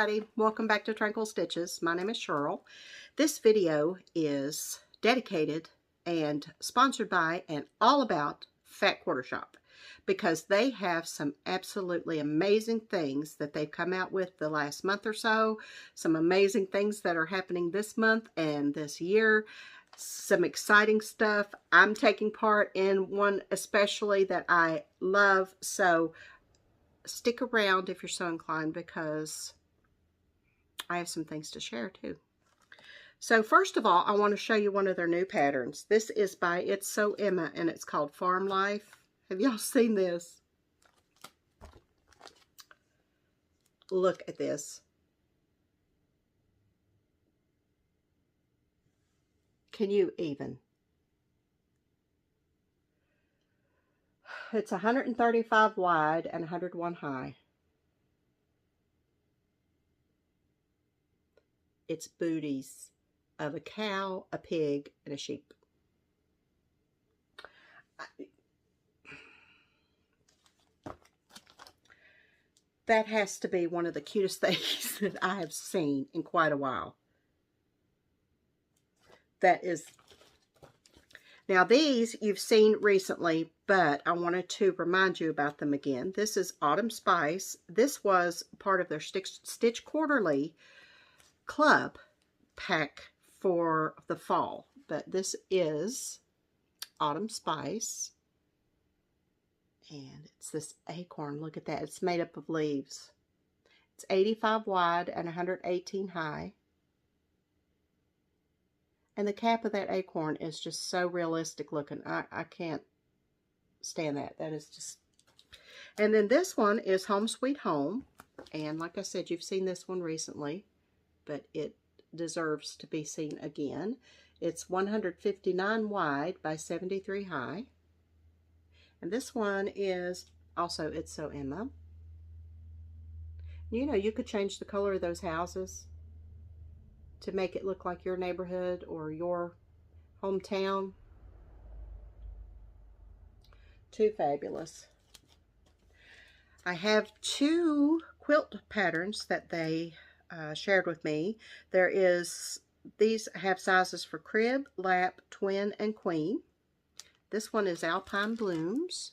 everybody, welcome back to Tranquil Stitches. My name is Cheryl. This video is dedicated and sponsored by and all about Fat Quarter Shop because they have some absolutely amazing things that they've come out with the last month or so. Some amazing things that are happening this month and this year. Some exciting stuff. I'm taking part in one especially that I love, so stick around if you're so inclined because I have some things to share too. So first of all, I want to show you one of their new patterns. This is by It's So Emma and it's called Farm Life. Have y'all seen this? Look at this. Can you even? It's 135 wide and 101 high. It's booties of a cow, a pig, and a sheep. That has to be one of the cutest things that I have seen in quite a while. That is... Now these you've seen recently, but I wanted to remind you about them again. This is Autumn Spice. This was part of their Stitch Quarterly Club pack for the fall. But this is Autumn Spice. And it's this acorn. Look at that. It's made up of leaves. It's 85 wide and 118 high. And the cap of that acorn is just so realistic looking. I can't stand that. That is just... And then this one is Home Sweet Home. And like I said, you've seen this one recently, but it deserves to be seen again. It's 159 wide by 73 high. And this one is also It's So Emma. You know, you could change the color of those houses to make it look like your neighborhood or your hometown. Too fabulous. I have two quilt patterns that they shared with me. These have sizes for crib, lap, twin, and queen. This one is Alpine Blooms.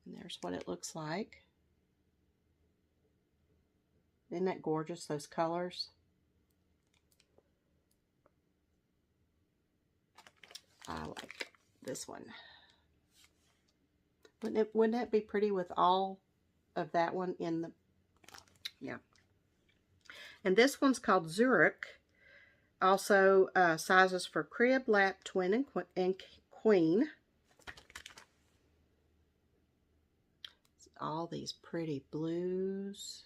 And there's what it looks like. Isn't that gorgeous, those colors? I like this one. Wouldn't that be pretty with all of that one in the... Yeah. And this one's called Zurich. Also, sizes for crib, lap, twin, and queen. All these pretty blues.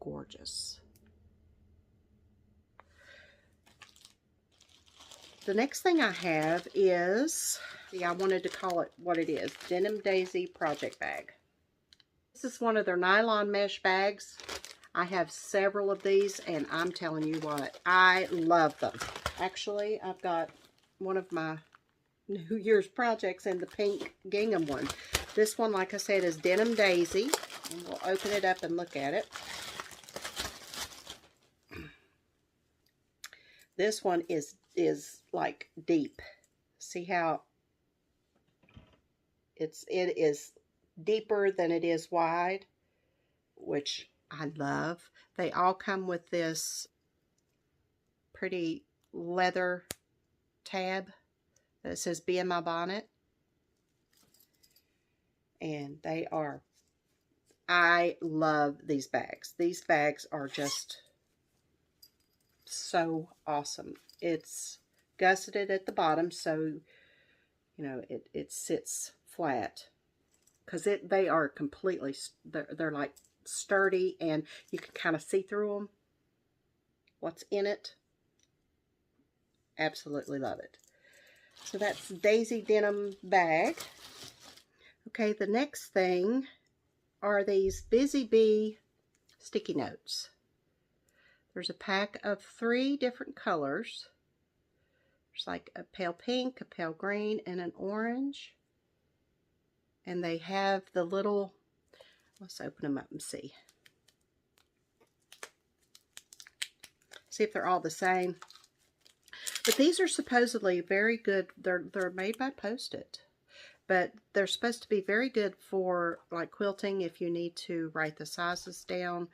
Gorgeous. The next thing I have is, I wanted to call it what it is, Denim Daisy Project Bag. This is one of their nylon mesh bags. I have several of these and I'm telling you what, I love them. Actually, I've got one of my New Year's projects in the pink gingham one. This one, like I said, is Denim Daisy. And we'll open it up and look at it. This one is like deep. See how it is deeper than it is wide, which I love. They all come with this pretty leather tab that says Be in My Bonnet. And they are, I love these bags. These bags are just so awesome. It's gusseted at the bottom, so you know it sits flat because they are completely, they're like sturdy and you can kind of see through them what's in it. Absolutely love it. So that's Daisy Denim Bag. Okay, the next thing are these Busy Bee sticky notes. There's a pack of 3 different colors. There's like a pale pink, a pale green, and an orange. And they have the little, let's open them up and see. See if they're all the same. But these are supposedly very good. They're made by Post-it. But they're supposed to be very good for like quilting if you need to write the sizes down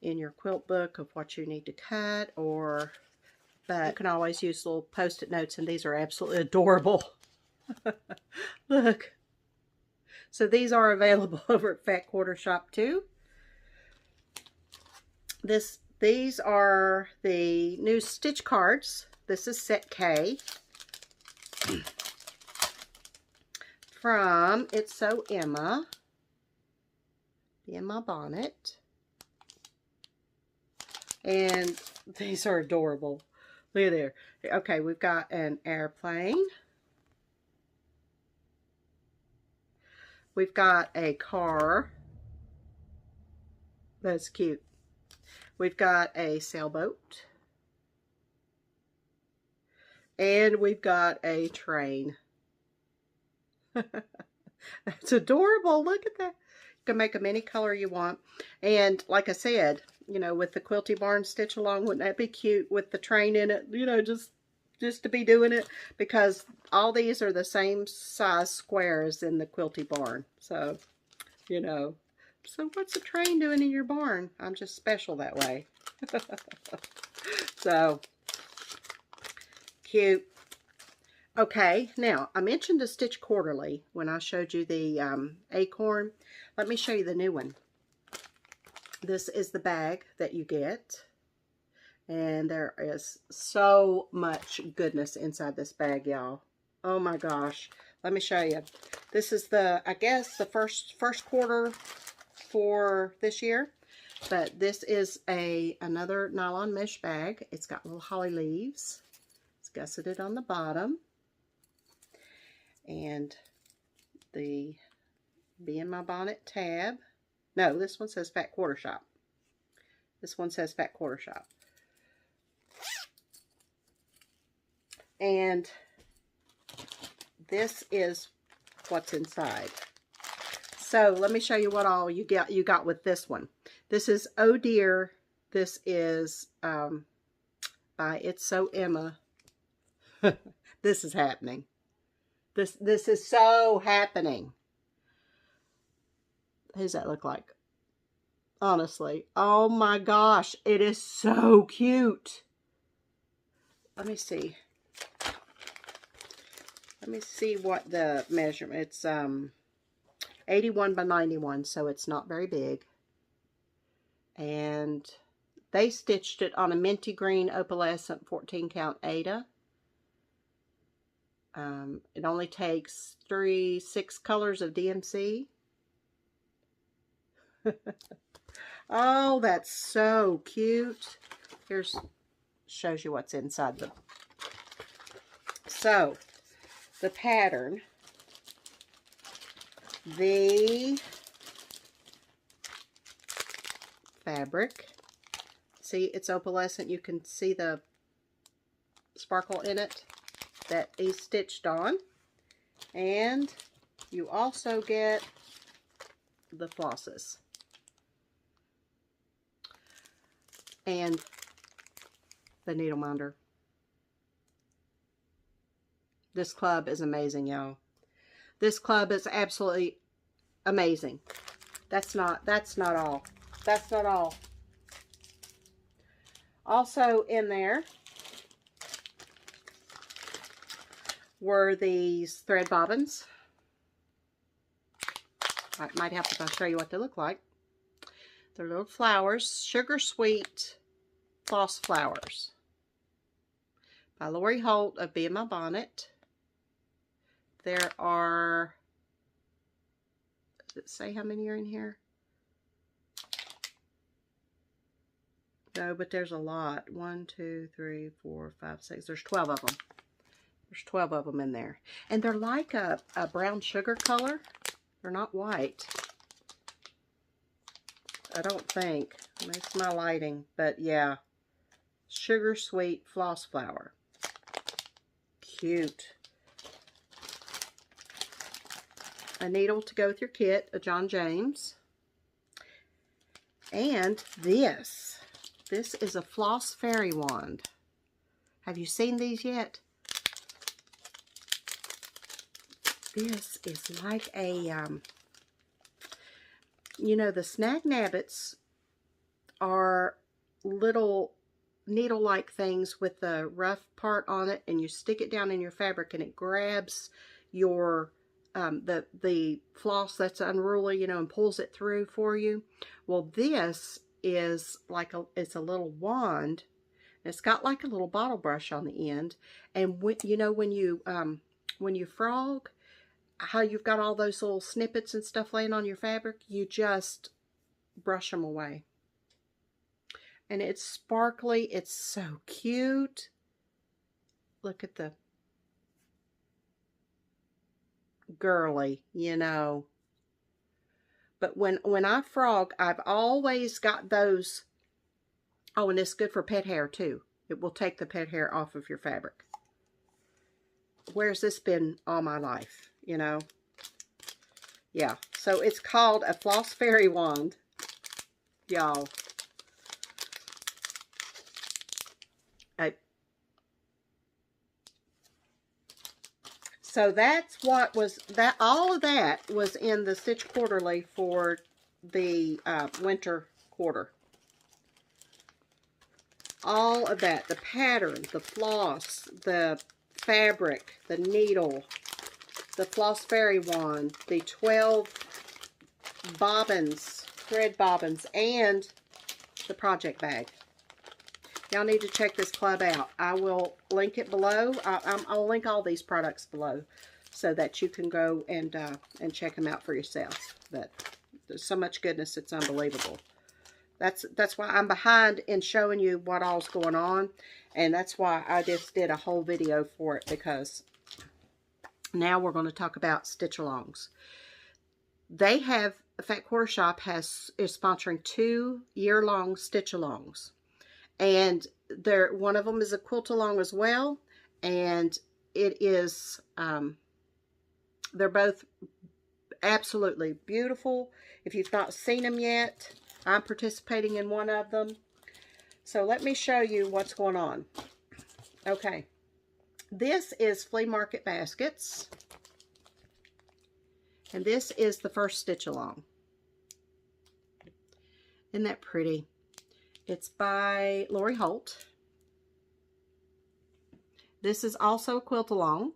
in your quilt book of what you need to cut, or but you can always use little Post-it notes, and these are absolutely adorable. Look. So these are available over at Fat Quarter Shop too. These are the new stitch cards. This is set K. From It's So Emma. Be in My Bonnet. And these are adorable. Look at there. Okay, we've got an airplane. We've got a car. That's cute. We've got a sailboat. And we've got a train. That's adorable. Look at that. You can make them any color you want. And like I said, you know, with the Quilty Barn stitch along, wouldn't that be cute with the train in it? You know, just to be doing it, because all these are the same size squares in the Quilty Barn. So, you know, so what's a train doing in your barn? I'm just special that way. So, cute. Okay, now, I mentioned a Stitch Quarterly when I showed you the acorn. Let me show you the new one. This is the bag that you get. And there is so much goodness inside this bag, y'all. Oh my gosh. Let me show you. This is the, I guess, the first quarter for this year. But this is another nylon mesh bag. It's got little holly leaves. It's gusseted on the bottom. And the Be in My Bonnet tab. No, this one says Fat Quarter Shop. This one says Fat Quarter Shop. And this is what's inside. So let me show you what all you got with this one. This is Oh Dear. This is by It's So Emma. This is happening. This is so happening. Who does that look like? Honestly. Oh my gosh. It is so cute. Let me see. Let me see what the measurement. It's 81 by 91, so it's not very big. And they stitched it on a minty green opalescent 14 count Aida. It only takes 6 colors of DMC. Oh, that's so cute. Shows you what's inside them. So, the pattern, the fabric. See, it's opalescent. You can see the sparkle in it that is stitched on. And you also get the flosses. And the needle minder. This club is amazing, y'all. This club is absolutely amazing. That's not all. That's not all. Also in there were these thread bobbins. I might have to show you what they look like. They're little flowers, sugar sweet floss flowers by Lori Holt of Be in My Bonnet. There are, does it say how many are in here? No, but there's a lot. 1, 2, 3, 4, 5, 6. There's 12 of them. There's 12 of them in there. And they're like a brown sugar color. They're not white. I don't think. It's my lighting. But yeah. Sugar sweet floss flower. Cute. a needle to go with your kit, a John James. And this is a floss fairy wand. Have you seen these yet? This is like a, you know, the Snag Nabbits are little needle-like things with the rough part on it, and you stick it down in your fabric and it grabs your the floss that's unruly, you know, and pulls it through for you. Well, this is like it's a little wand. It's got like a little bottle brush on the end, and when you frog, how you've got all those little snippets and stuff laying on your fabric, you just brush them away. And it's sparkly. It's so cute. Look at the girly, you know. But when I frog, I've always got those. Oh, and it's good for pet hair too. It will take the pet hair off of your fabric. Where's this been all my life, you know? Yeah, so it's called a Floss Fairy Wand, y'all. So that's what was, that all of that was in the Stitch Quarterly for the winter quarter. All of that, the pattern, the floss, the fabric, the needle, the Floss Fairy Wand, the 12 bobbins, thread bobbins, and the project bag. Y'all need to check this club out. I will link it below. I'll link all these products below so that you can go and check them out for yourself. But there's so much goodness, it's unbelievable. That's why I'm behind in showing you what all's going on, and that's why I just did a whole video for it, because now we're going to talk about stitch-alongs. They have, Fat Quarter Shop is sponsoring 2 year-long stitch-alongs. And one of them is a quilt along as well, and it is, they're both absolutely beautiful. If you've not seen them yet, I'm participating in one of them. So let me show you what's going on. Okay, this is Flea Market Baskets, and this is the first stitch along. Isn't that pretty? It's by Lori Holt. This is also a quilt along.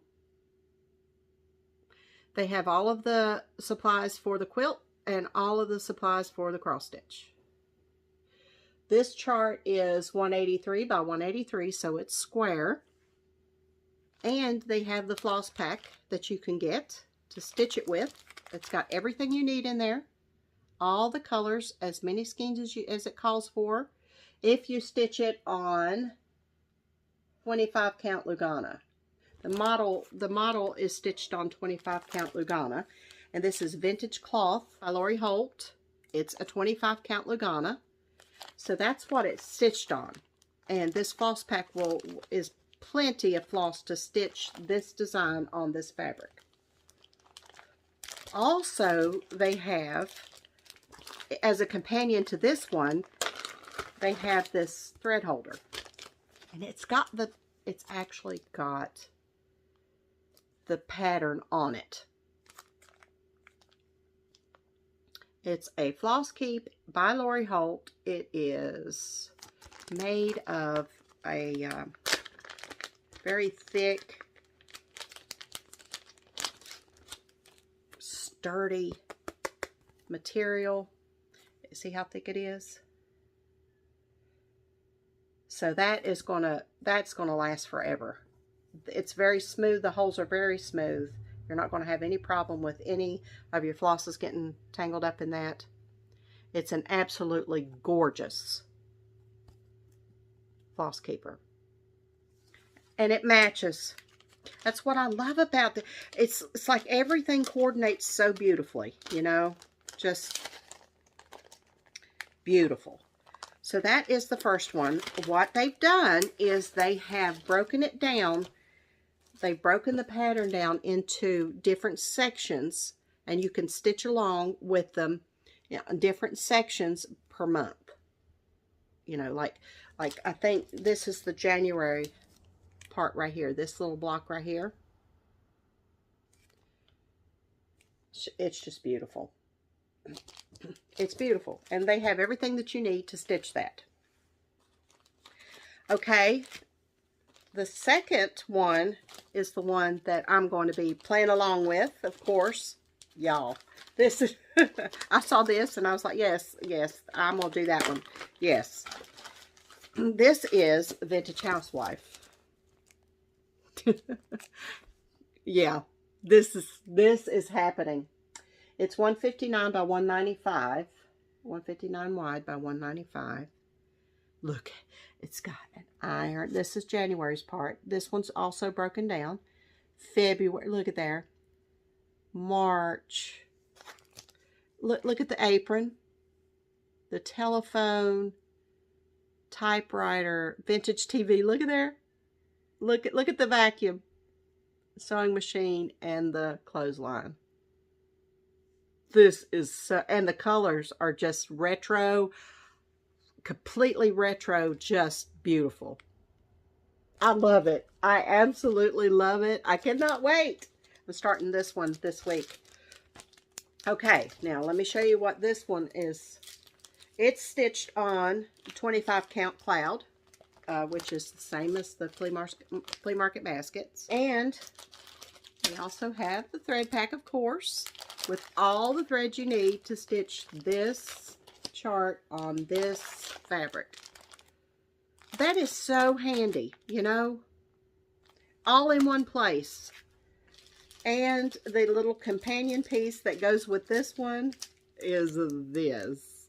They have all of the supplies for the quilt and all of the supplies for the cross stitch. This chart is 183 by 183, so it's square. And they have the floss pack that you can get to stitch it with. It's got everything you need in there. All the colors, as many skeins as it calls for. If you stitch it on 25 count Lugana. The model is stitched on 25 count Lugana, and this is Vintage Cloth by Lori Holt. It's a 25 count Lugana, so that's what it's stitched on. And this floss pack is plenty of floss to stitch this design on this fabric. Also, they have, as a companion to this one, they have this thread holder, and it's actually got the pattern on it. It's a Floss Keep by Lori Holt. It is made of a very thick, sturdy material. See how thick it is? So that's gonna last forever. It's very smooth. The holes are very smooth. You're not going to have any problem with any of your flosses getting tangled up in that. It's an absolutely gorgeous floss keeper. And it matches. That's what I love about it. It's like everything coordinates so beautifully, you know, just beautiful. So that is the first one. What they've done is they have broken it down. They've broken the pattern down into different sections and you can stitch along with them, you know, in different sections per month. You know, like I think this is the January part right here, this little block right here. It's just beautiful. It's beautiful, and they have everything that you need to stitch that. Okay, the second one is the one that I'm going to be playing along with, of course. Y'all, this is, I saw this and I was like, yes, I'm going to do that one. Yes. This is Vintage Housewife. Yeah, this is happening. It's 159 by 195. 159 wide by 195. Look, it's got an iron. This is January's part. This one's also broken down. February, look at there. March. Look at the apron. The telephone, typewriter, vintage TV. Look at there. Look at the vacuum, sewing machine, and the clothesline. This is so, and the colors are just retro, completely retro, just beautiful. I love it. I absolutely love it. I cannot wait. I'm starting this one this week. Okay, now let me show you what this one is. It's stitched on 25 count cloud, which is the same as the flea market baskets. And we also have the thread pack, of course, with all the threads you need to stitch this chart on this fabric. That is so handy, you know, all in one place. And the little companion piece that goes with this one is this.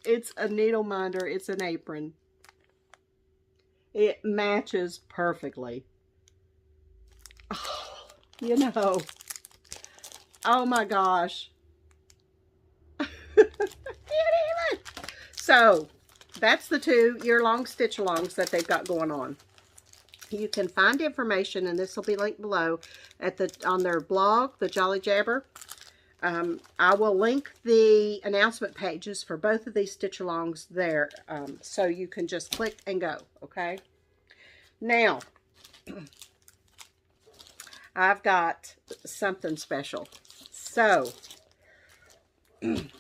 It's a needle minder. It's an apron. It matches perfectly. Oh, you know. Oh my gosh. So, that's the 2 year-long stitch-alongs that they've got going on. You can find information, and this will be linked below on their blog, the Jolly Jabber. I will link the announcement pages for both of these stitch-alongs there, so you can just click and go, okay? Now, I've got something special. So,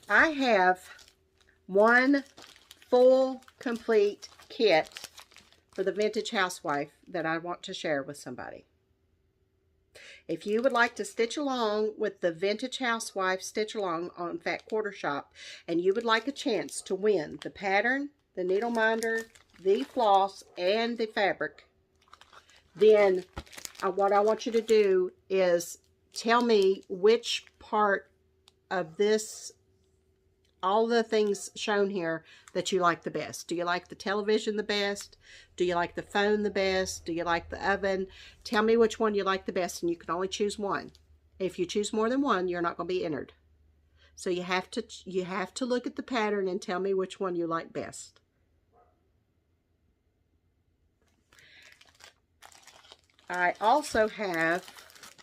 I have one full, complete kit for the Vintage Housewife that I want to share with somebody. If you would like to stitch along with the Vintage Housewife Stitch Along on Fat Quarter Shop, and you would like a chance to win the pattern, the needle minder, the floss, and the fabric, then what I want you to do is tell me which part of this, all the things shown here, that you like the best. Do you like the television the best? Do you like the phone the best? Do you like the oven? Tell me which one you like the best, and you can only choose one. If you choose more than one, you're not going to be entered. So you have to look at the pattern and tell me which one you like best. I also have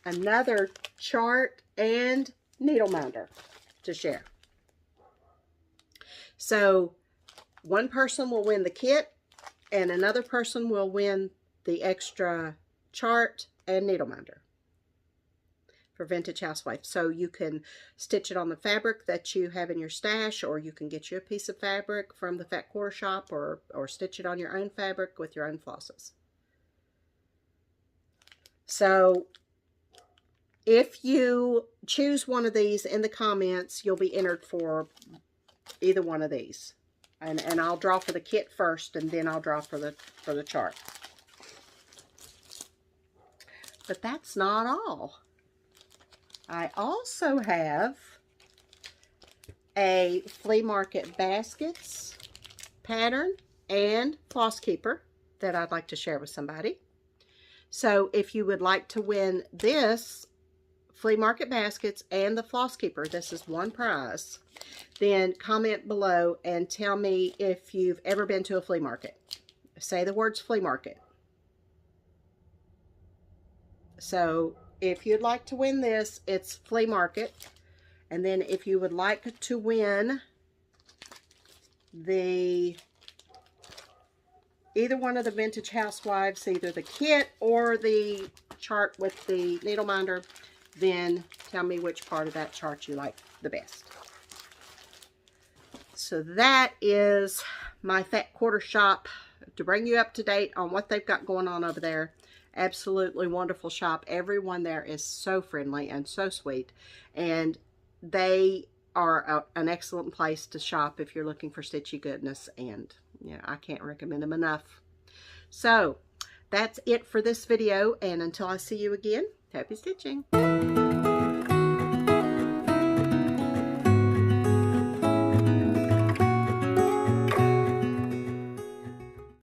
another chart and needle minder to share. So one person will win the kit, and another person will win the extra chart and needle minder for Vintage Housewife. So you can stitch it on the fabric that you have in your stash, or you can get you a piece of fabric from the Fat Quarter Shop, or stitch it on your own fabric with your own flosses. So if you choose one of these in the comments, you'll be entered for either one of these. And I'll draw for the kit first, and then I'll draw for the chart. But that's not all. I also have a flea market baskets pattern and floss keeper that I'd like to share with somebody. So if you would like to win this flea market baskets and the floss keeper, this is one prize, then comment below and tell me if you've ever been to a flea market. Say the words flea market. So if you'd like to win this, it's flea market. And then if you would like to win either one of the Vintage Housewives, either the kit or the chart with the needle minder, then tell me which part of that chart you like the best. So that is my Fat Quarter Shop, to bring you up to date on what they've got going on over there. Absolutely wonderful shop. Everyone there is so friendly and so sweet, and they are an excellent place to shop if you're looking for stitchy goodness, and yeah, I can't recommend them enough. So that's it for this video, and until I see you again, happy stitching.